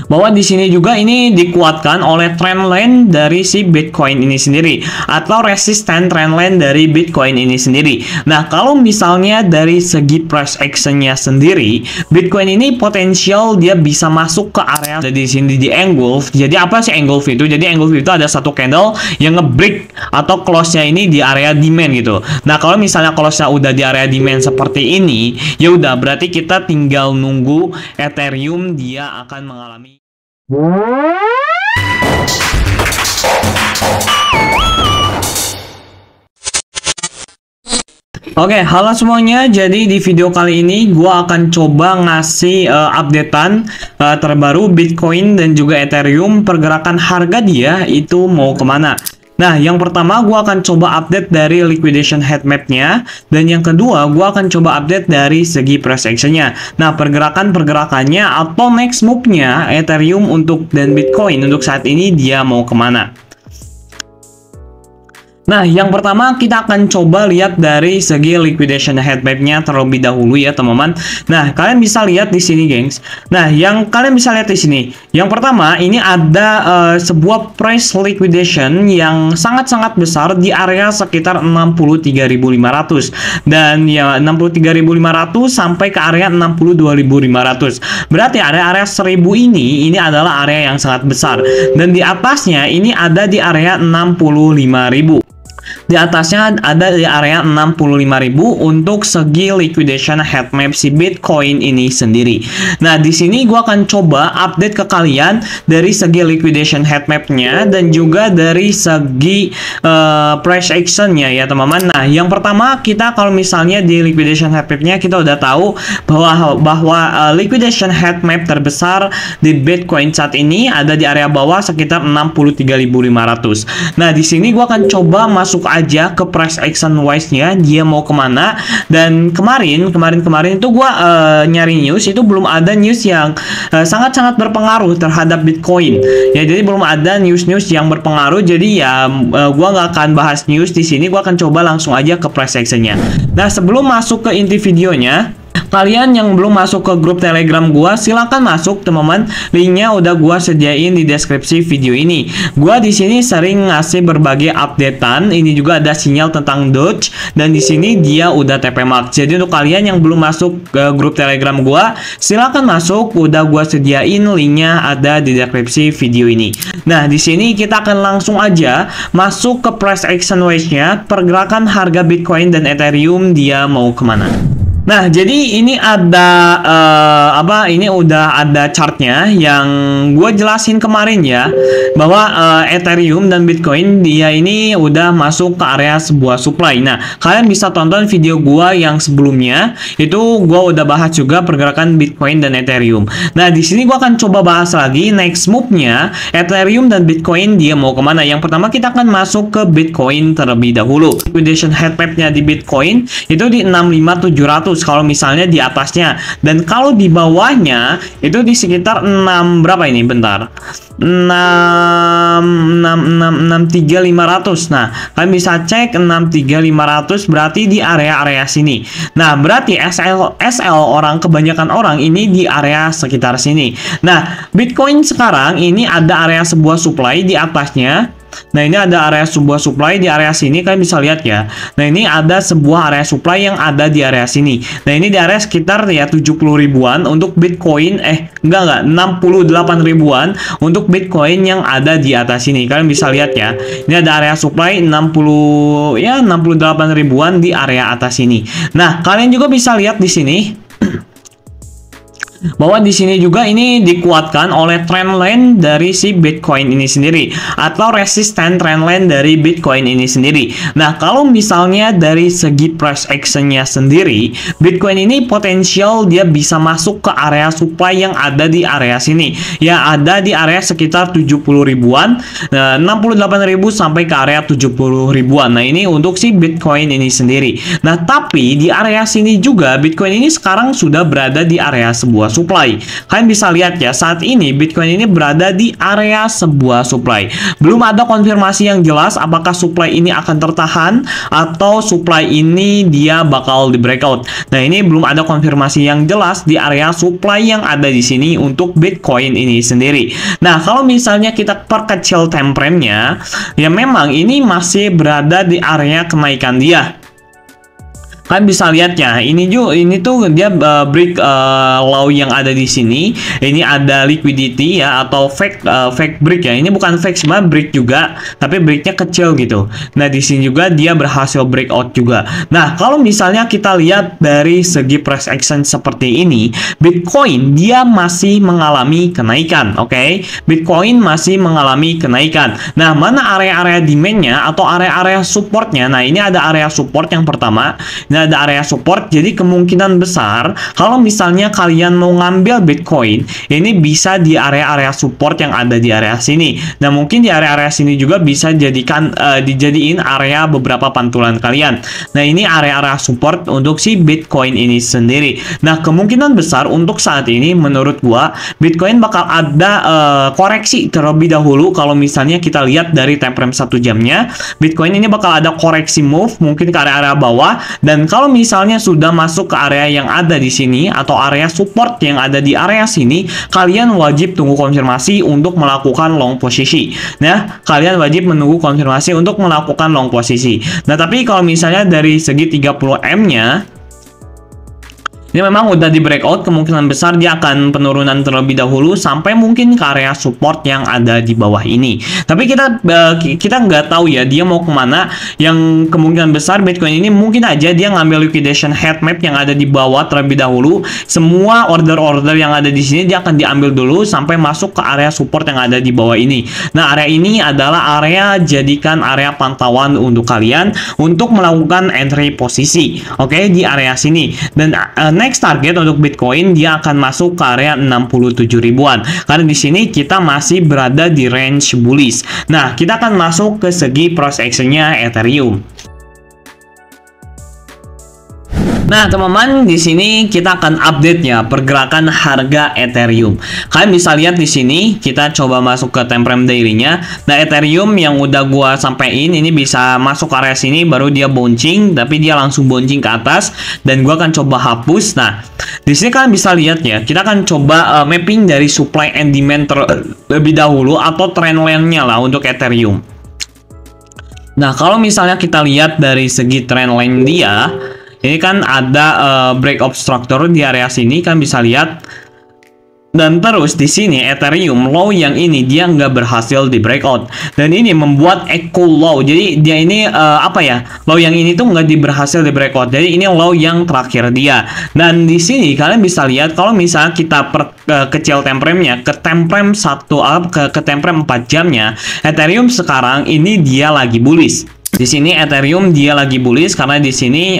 bahwa di sini juga ini dikuatkan oleh trendline dari si Bitcoin ini sendiri atau resisten trendline dari Bitcoin ini sendiri. Nah, kalau misalnya dari segi price actionnya sendiri, Bitcoin ini potensial dia bisa masuk ke area di sini di engulf. Jadi apa sih engulf itu? Jadi engulf itu ada satu candle yang nge-break atau close-nya ini di area demand gitu. Nah, kalau misalnya close-nya udah di area demand seperti ini, ya udah berarti kita tinggal nunggu Ethereum dia akan mengalami. Oke, halo semuanya. Jadi di video kali ini gua akan coba ngasih updatean terbaru Bitcoin dan juga Ethereum, pergerakan harga dia itu mau kemana. Nah, yang pertama gua akan coba update dari liquidation head map-nya, dan yang kedua gua akan coba update dari segi price action-nya. Nah, pergerakannya atau next move-nya Ethereum dan Bitcoin untuk saat ini dia mau kemana. Nah, yang pertama kita akan coba lihat dari segi liquidation head map-nya terlebih dahulu ya, teman-teman. Nah, kalian bisa lihat di sini, gengs. Nah, yang kalian bisa lihat di sini, yang pertama ini ada sebuah price liquidation yang sangat-sangat besar di area sekitar 63.500, dan ya 63.500 sampai ke area 62.500. Berarti area 1000 ini adalah area yang sangat besar, dan di atasnya ini ada di area 65.000. Di atasnya ada di area 65.000 untuk segi liquidation head map si Bitcoin ini sendiri. Nah, di sini gua akan coba update ke kalian dari segi liquidation head map-nya dan juga dari segi price action-nya ya, teman-teman. Nah, yang pertama kita kalau misalnya di liquidation head map-nya kita udah tahu bahwa liquidation head map terbesar di Bitcoin saat ini ada di area bawah sekitar 63.500. Nah, di sini gua akan coba masuk aja ke price action wise-nya dia mau kemana. Dan kemarin itu gua nyari news, itu belum ada news yang sangat-sangat berpengaruh terhadap Bitcoin ya, jadi belum ada news yang berpengaruh. Jadi ya gua nggak akan bahas news di sini, gua akan coba langsung aja ke price action-nya. Nah, sebelum masuk ke inti videonya, kalian yang belum masuk ke grup Telegram gua, silahkan masuk, teman-teman. Linknya udah gua sediain di deskripsi video ini. Gua di sini sering ngasih berbagai updatean. Ini juga ada sinyal tentang Doge, dan di sini dia udah TP Max. Jadi untuk kalian yang belum masuk ke grup Telegram gua, silahkan masuk. Udah gua sediain linknya ada di deskripsi video ini. Nah, di sini kita akan langsung aja masuk ke price action wise-nya, pergerakan harga Bitcoin dan Ethereum dia mau kemana. Nah, jadi ini ada ini udah ada chartnya yang gue jelasin kemarin ya, bahwa Ethereum dan Bitcoin dia ini udah masuk ke area sebuah supply. Nah, kalian bisa tonton video gue yang sebelumnya, itu gue udah bahas juga pergerakan Bitcoin dan Ethereum. Nah, di sini gue akan coba bahas lagi next move-nya Ethereum dan Bitcoin dia mau kemana. Yang pertama kita akan masuk ke Bitcoin terlebih dahulu. Liquidation head map-nya di Bitcoin itu di 65.700 kalau misalnya di atasnya, dan kalau di bawahnya itu di sekitar 6 berapa ini, bentar, 63.500. Nah, kalian bisa cek 63.500 berarti di area-area sini. Nah, berarti SL orang, kebanyakan orang ini di area sekitar sini. Nah, Bitcoin sekarang ini ada area sebuah supply di atasnya. Nah, ini ada area sebuah supply di area sini, kalian bisa lihat ya. Nah, ini ada sebuah area supply yang ada di area sini. Nah, ini di area sekitar ya 70 ribuan untuk Bitcoin, enggak 68 ribuan untuk Bitcoin yang ada di atas sini. Kalian bisa lihat ya. Ini ada area supply 68 ribuan di area atas sini. Nah, kalian juga bisa lihat di sini bahwa di sini juga ini dikuatkan oleh trendline dari si Bitcoin ini sendiri atau resisten trendline dari Bitcoin ini sendiri. Nah, kalau misalnya dari segi price action-nya sendiri, Bitcoin ini potensial dia bisa masuk ke area supply yang ada di area sini, yang ada di area sekitar 70 ribuan, 68.000 sampai ke area 70 ribuan. Nah, ini untuk si Bitcoin ini sendiri. Nah, tapi di area sini juga Bitcoin ini sekarang sudah berada di area sebuah supply. Kalian bisa lihat ya, saat ini Bitcoin ini berada di area sebuah supply. Belum ada konfirmasi yang jelas apakah supply ini akan tertahan atau supply ini dia bakal di breakout. Nah, ini belum ada konfirmasi yang jelas di area supply yang ada di sini untuk Bitcoin ini sendiri. Nah, kalau misalnya kita perkecil time frame-nya, ya memang ini masih berada di area kenaikan dia. Kalian bisa lihat ya, ini tuh dia break low yang ada di sini. Ini ada liquidity ya, atau fake break ya. Ini bukan fake, sebenarnya break juga, tapi breaknya kecil gitu. Nah, di sini juga dia berhasil breakout juga. Nah, kalau misalnya kita lihat dari segi price action seperti ini, Bitcoin dia masih mengalami kenaikan, oke? Bitcoin masih mengalami kenaikan. Nah, mana area-area demand-nya atau area-area support-nya? Nah, ini ada area support yang pertama. Ini ada area support, jadi kemungkinan besar kalau misalnya kalian mau ngambil Bitcoin, ini bisa di area-area support yang ada di area sini. Nah, mungkin di area-area sini juga bisa dijadiin area beberapa pantulan kalian. Nah, ini area-area support untuk si Bitcoin ini sendiri. Nah, kemungkinan besar untuk saat ini menurut gua Bitcoin bakal ada koreksi terlebih dahulu. Kalau misalnya kita lihat dari time frame 1 jamnya, Bitcoin ini bakal ada koreksi move mungkin ke area-area bawah. Dan kalau misalnya sudah masuk ke area yang ada di sini atau area support yang ada di area sini, kalian wajib tunggu konfirmasi untuk melakukan long posisi. Nah, kalian wajib menunggu konfirmasi untuk melakukan long posisi. Nah, tapi kalau misalnya dari segi 30M-nya, ini memang udah di breakout, kemungkinan besar dia akan penurunan terlebih dahulu sampai mungkin ke area support yang ada di bawah ini. Tapi kita nggak tahu ya dia mau kemana. Yang kemungkinan besar Bitcoin ini mungkin aja dia ngambil liquidation head map yang ada di bawah terlebih dahulu. Semua order-order yang ada di sini dia akan diambil dulu sampai masuk ke area support yang ada di bawah ini. Nah, area ini adalah area jadikan area pantauan untuk kalian untuk melakukan entry posisi. Oke, di area sini. Dan next target untuk Bitcoin dia akan masuk ke area 67 ribuan. Karena di sini kita masih berada di range bullish. Nah, kita akan masuk ke segi price action-nya Ethereum. Nah, teman-teman, di sini kita akan update ya pergerakan harga Ethereum. Kalian bisa lihat di sini, kita coba masuk ke time frame daily-nya. Nah, Ethereum yang udah gua sampein ini bisa masuk ke area sini baru dia bouncing, tapi dia langsung bouncing ke atas dan gua akan coba hapus. Nah, di sini kalian bisa lihat ya, kita akan coba mapping dari supply and demand terlebih dahulu atau trendline-nya lah untuk Ethereum. Nah, kalau misalnya kita lihat dari segi trendline dia, ini kan ada breakout structure di area sini, kan bisa lihat. Dan terus di sini Ethereum low yang ini dia nggak berhasil di breakout, dan ini membuat echo low. Jadi dia ini low yang ini tuh nggak berhasil di breakout. Jadi ini low yang terakhir dia. Dan di sini kalian bisa lihat kalau misalnya kita kecil time frame-nya ke time frame ke time frame 4 jamnya, Ethereum sekarang ini dia lagi bullish. Di sini Ethereum dia lagi bullish karena di sini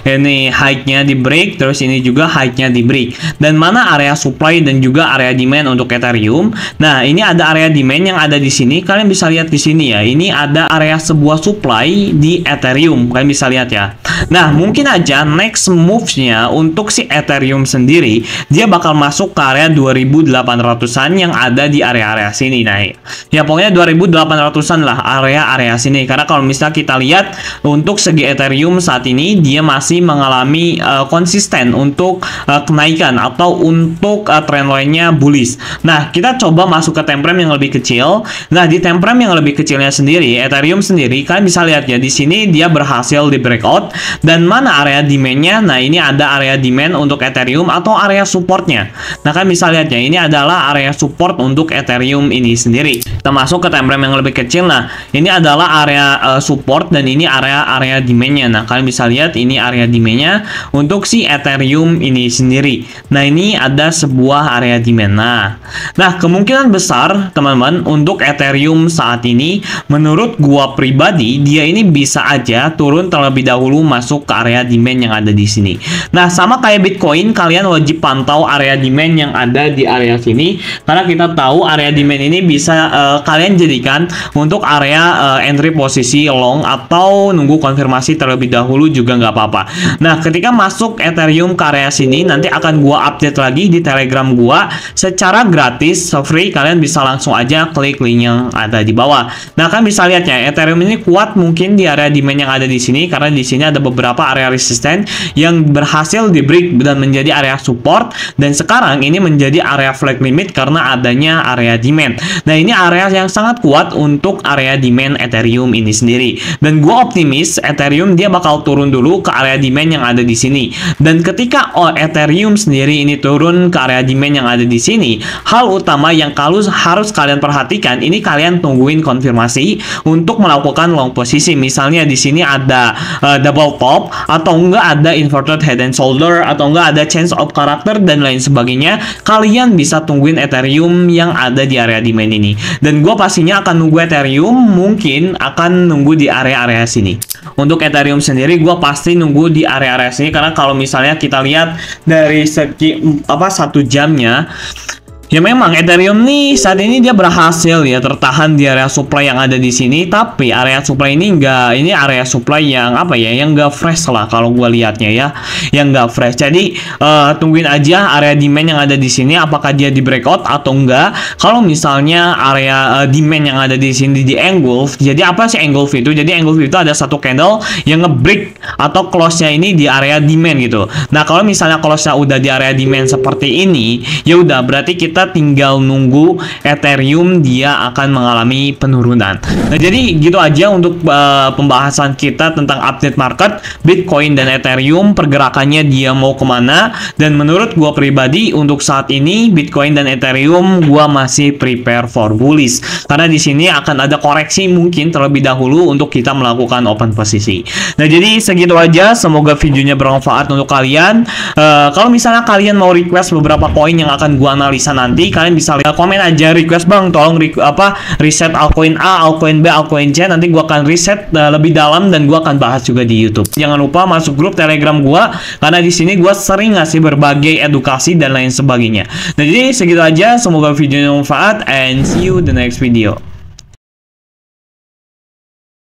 ini high-nya di break, terus ini juga high-nya di break. Dan mana area supply dan juga area demand untuk Ethereum? Nah, ini ada area demand yang ada di sini. Kalian bisa lihat di sini ya. Ini ada area sebuah supply di Ethereum. Kalian bisa lihat ya. Nah, mungkin aja next move-nya untuk si Ethereum sendiri dia bakal masuk ke area 2800-an yang ada di area-area sini. Nah, ya pokoknya 2800-an lah area-area sini. Karena kalau misalnya kita lihat untuk segi Ethereum saat ini dia masih mengalami konsisten untuk kenaikan atau untuk trendline-nya bullish. Nah, kita coba masuk ke time frame yang lebih kecil. Nah, di time frame yang lebih kecilnya sendiri, Ethereum sendiri kalian bisa lihat ya, di sini dia berhasil di breakout. Dan mana area demand-nya? Nah, ini ada area demand untuk Ethereum atau area support-nya. Nah, kalian bisa lihat ya, ini adalah area support untuk Ethereum ini sendiri. Kita masuk ke time frame yang lebih kecil. Nah, ini adalah area support dan ini area demand-nya. Nah, kalian bisa lihat ini area demand-nya untuk si Ethereum ini sendiri. Nah, ini ada sebuah area demand. Nah, kemungkinan besar teman-teman untuk Ethereum saat ini menurut gua pribadi dia ini bisa aja turun terlebih dahulu masuk ke area demand yang ada di sini. Nah, sama kayak Bitcoin, kalian wajib pantau area demand yang ada di area sini karena kita tahu area demand ini bisa kalian jadikan untuk area entry posisi long atau nunggu konfirmasi terlebih dahulu juga nggak apa-apa. Nah, ketika masuk Ethereum ke area sini, nanti akan gua update lagi di Telegram gua secara gratis, free. Kalian bisa langsung aja klik link yang ada di bawah. Nah, kan bisa lihat ya, Ethereum ini kuat mungkin di area demand yang ada di sini, karena di sini ada beberapa area resisten yang berhasil di break dan menjadi area support, dan sekarang ini menjadi area flag limit karena adanya area demand. Nah, ini area yang sangat kuat untuk area demand Ethereum ini sendiri. Dan gue optimis Ethereum dia bakal turun dulu ke area demand yang ada di sini. Dan ketika Ethereum sendiri ini turun ke area demand yang ada di sini, hal utama yang harus kalian perhatikan, ini kalian tungguin konfirmasi untuk melakukan long posisi. Misalnya di sini ada double top, atau enggak ada inverted head and shoulder, atau enggak ada change of character dan lain sebagainya. Kalian bisa tungguin Ethereum yang ada di area demand ini. Dan gue pastinya akan nunggu Ethereum, mungkin akan nunggu di area-area sini. Untuk Ethereum sendiri gue pasti nunggu di area-area sini, karena kalau misalnya kita lihat dari segi 1 jamnya, ya memang Ethereum nih saat ini dia berhasil ya tertahan di area supply yang ada di sini, tapi area supply ini ini area supply yang yang enggak fresh lah kalau gua lihatnya ya, yang enggak fresh. Jadi tungguin aja area demand yang ada di sini, apakah dia di breakout atau enggak. Kalau misalnya area demand yang ada di sini di engulf, jadi apa sih engulf itu? Jadi engulf itu ada satu candle yang ngebreak atau close-nya ini di area demand gitu. Nah, kalau misalnya close-nya udah di area demand seperti ini, ya udah berarti kita tinggal nunggu Ethereum dia akan mengalami penurunan. Nah, jadi gitu aja untuk pembahasan kita tentang update market Bitcoin dan Ethereum, pergerakannya dia mau kemana. Dan menurut gua pribadi untuk saat ini Bitcoin dan Ethereum gua masih prepare for bullish, karena di sini akan ada koreksi mungkin terlebih dahulu untuk kita melakukan open posisi. Nah, jadi segitu aja, semoga videonya bermanfaat untuk kalian. Kalau misalnya kalian mau request beberapa koin yang akan gua analisa nanti, kalian bisa komen aja, request bang tolong reset altcoin A, altcoin B, altcoin C. Nanti gua akan riset lebih dalam dan gua akan bahas juga di YouTube. Jangan lupa masuk grup Telegram gua, karena di sini gua sering ngasih berbagai edukasi dan lain sebagainya. Nah, jadi segitu aja, semoga videonya bermanfaat and see you the next video.